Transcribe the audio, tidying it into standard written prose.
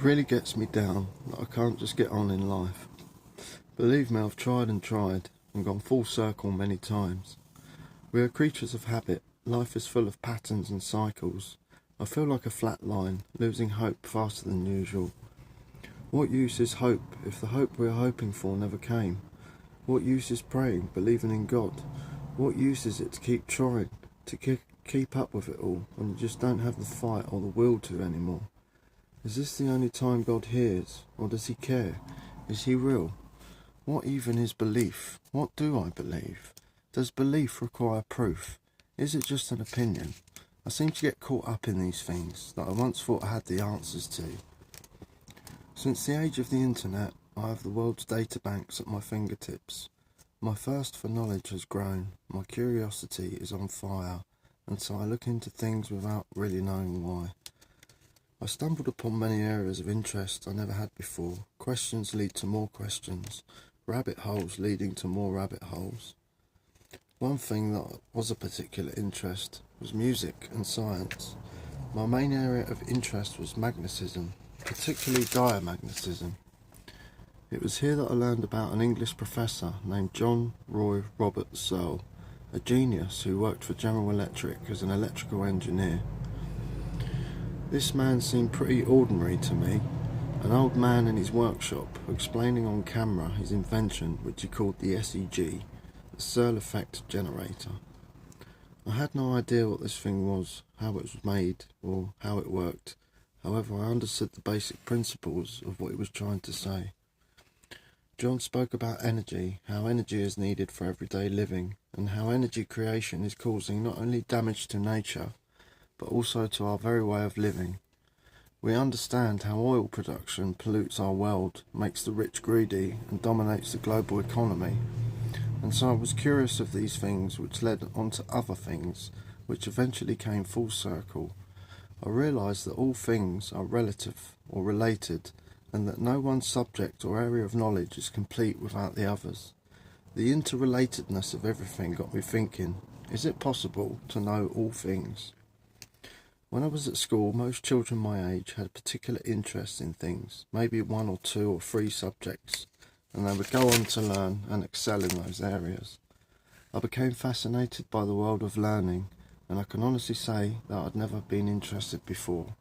really gets me down that I can't just get on in life. Believe me, I've tried and tried and gone full circle many times. We are creatures of habit. Life is full of patterns and cycles. I feel like a flat line, losing hope faster than usual. What use is hope if the hope we are hoping for never came? What use is praying, believing in God? What use is it to keep trying, to keep up with it all, when you just don't have the fight or the will to anymore? Is this the only time God hears, or does he care? Is he real? What even is belief? What do I believe? Does belief require proof? Is it just an opinion? I seem to get caught up in these things that I once thought I had the answers to. Since the age of the internet, I have the world's data banks at my fingertips. My thirst for knowledge has grown, my curiosity is on fire, and so I look into things without really knowing why. I stumbled upon many areas of interest I never had before. Questions lead to more questions, rabbit holes leading to more rabbit holes. One thing that was a particular interest was music and science. My main area of interest was magnetism, particularly diamagnetism. It was here that I learned about an English professor named John Roy Robert Searle, a genius who worked for General Electric as an electrical engineer. This man seemed pretty ordinary to me, an old man in his workshop explaining on camera his invention, which he called the SEG, the Searle effect generator. I had no idea what this thing was, how it was made, or how it worked. However, I understood the basic principles of what he was trying to say. John spoke about energy, how energy is needed for everyday living, and how energy creation is causing not only damage to nature, but also to our very way of living. We understand how oil production pollutes our world, makes the rich greedy, and dominates the global economy. And so I was curious of these things, which led on to other things, which eventually came full circle. I realised that all things are relative or related, and that no one subject or area of knowledge is complete without the others. The interrelatedness of everything got me thinking, is it possible to know all things? When I was at school, most children my age had a particular interest in things, maybe 1 or 2 or 3 subjects, and they would go on to learn and excel in those areas. I became fascinated by the world of learning, and I can honestly say that I'd never been interested before.